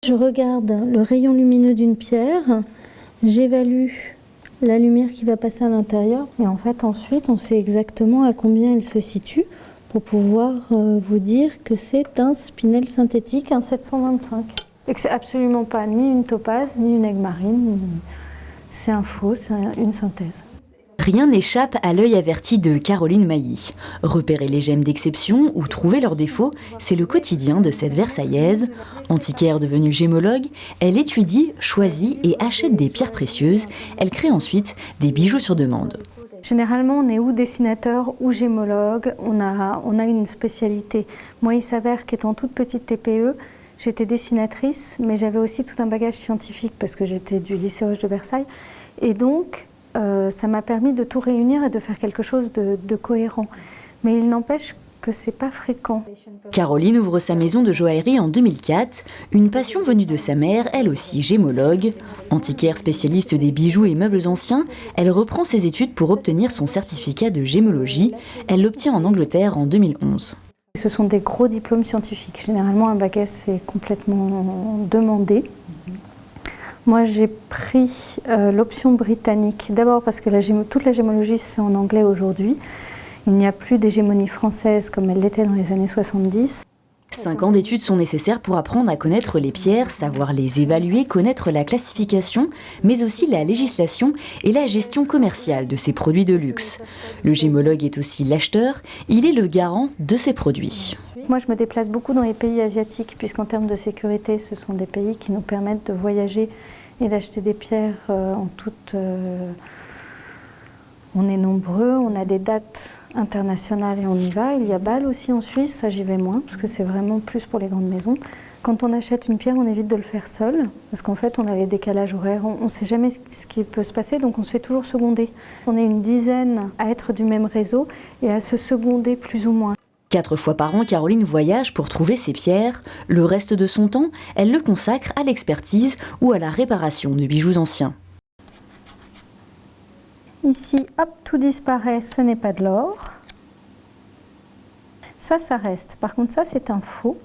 Je regarde le rayon lumineux d'une pierre, j'évalue la lumière qui va passer à l'intérieur et en fait ensuite on sait exactement à combien elle se situe pour pouvoir vous dire que c'est un spinel synthétique, un 725. Et que c'est absolument pas ni une topaze, ni une aigue-marine, c'est un faux, c'est une synthèse. Rien n'échappe à l'œil averti de Caroline Mailly. Repérer les gemmes d'exception ou trouver leurs défauts, c'est le quotidien de cette Versaillaise. Antiquaire devenue gémologue, elle étudie, choisit et achète des pierres précieuses. Elle crée ensuite des bijoux sur demande. Généralement, on est ou dessinateur ou gémologue, on a une spécialité. Moi, il s'avère qu'étant toute petite TPE, j'étais dessinatrice, mais j'avais aussi tout un bagage scientifique parce que j'étais du lycée Roche de Versailles. Et donc, ça m'a permis de tout réunir et de faire quelque chose de cohérent. Mais il n'empêche que c'est pas fréquent. Caroline ouvre sa maison de joaillerie en 2004, une passion venue de sa mère, elle aussi gémologue. Antiquaire spécialiste des bijoux et meubles anciens, elle reprend ses études pour obtenir son certificat de gémologie. Elle l'obtient en Angleterre en 2011. Ce sont des gros diplômes scientifiques. Généralement, un bac S est complètement demandé. Moi, j'ai pris l'option britannique, d'abord parce que toute la gémologie se fait en anglais aujourd'hui. Il n'y a plus d'hégémonie française comme elle l'était dans les années 70. 5 ans d'études sont nécessaires pour apprendre à connaître les pierres, savoir les évaluer, connaître la classification, mais aussi la législation et la gestion commerciale de ces produits de luxe. Le gémologue est aussi l'acheteur, il est le garant de ces produits. Moi, je me déplace beaucoup dans les pays asiatiques, puisqu'en termes de sécurité, ce sont des pays qui nous permettent de voyager et d'acheter des pierres en toute... On est nombreux, on a des dates internationales et on y va. Il y a Bâle aussi en Suisse, ça j'y vais moins, parce que c'est vraiment plus pour les grandes maisons. Quand on achète une pierre, on évite de le faire seul, parce qu'en fait, on a les décalages horaires, on ne sait jamais ce qui peut se passer, donc on se fait toujours seconder. On est une dizaine à être du même réseau et à se seconder plus ou moins. 4 fois par an, Caroline voyage pour trouver ses pierres. Le reste de son temps, elle le consacre à l'expertise ou à la réparation de bijoux anciens. Ici, hop, tout disparaît, ce n'est pas de l'or. Ça reste. Par contre, ça, c'est un faux.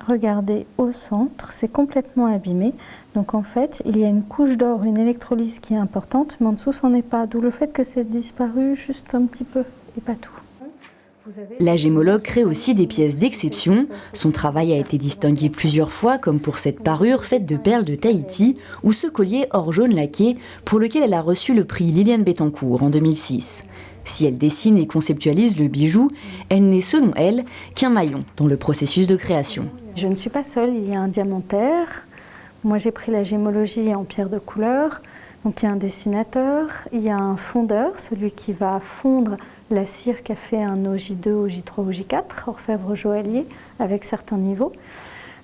Regardez au centre, c'est complètement abîmé. Donc en fait, il y a une couche d'or, une électrolyse qui est importante, mais en dessous, c'en est pas. D'où le fait que c'est disparu juste un petit peu, et pas tout. La gémologue crée aussi des pièces d'exception. Son travail a été distingué plusieurs fois, comme pour cette parure faite de perles de Tahiti ou ce collier or jaune laqué pour lequel elle a reçu le prix Liliane Bettencourt en 2006. Si elle dessine et conceptualise le bijou, elle n'est selon elle qu'un maillon dans le processus de création. Je ne suis pas seule, il y a un diamantaire. Moi j'ai pris la gémologie en pierre de couleur. Donc il y a un dessinateur, il y a un fondeur, celui qui va fondre la cire qu'a fait un OJ2, OJ3, OJ4, orfèvre joaillier, avec certains niveaux.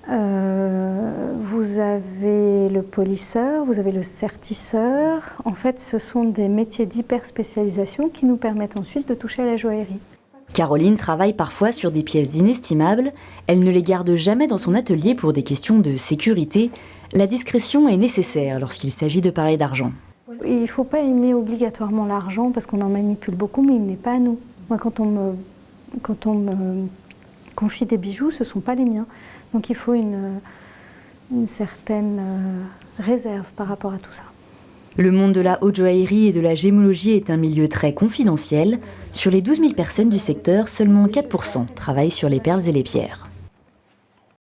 Vous avez le polisseur, vous avez le sertisseur. En fait, ce sont des métiers d'hyper-spécialisation qui nous permettent ensuite de toucher à la joaillerie. Caroline travaille parfois sur des pièces inestimables. Elle ne les garde jamais dans son atelier pour des questions de sécurité. La discrétion est nécessaire lorsqu'il s'agit de parler d'argent. Il ne faut pas aimer obligatoirement l'argent parce qu'on en manipule beaucoup, mais il n'est pas à nous. Moi, quand on me confie des bijoux, ce ne sont pas les miens. Donc il faut une certaine réserve par rapport à tout ça. Le monde de la haute joaillerie et de la gémologie est un milieu très confidentiel. Sur les 12 000 personnes du secteur, seulement 4% travaillent sur les perles et les pierres.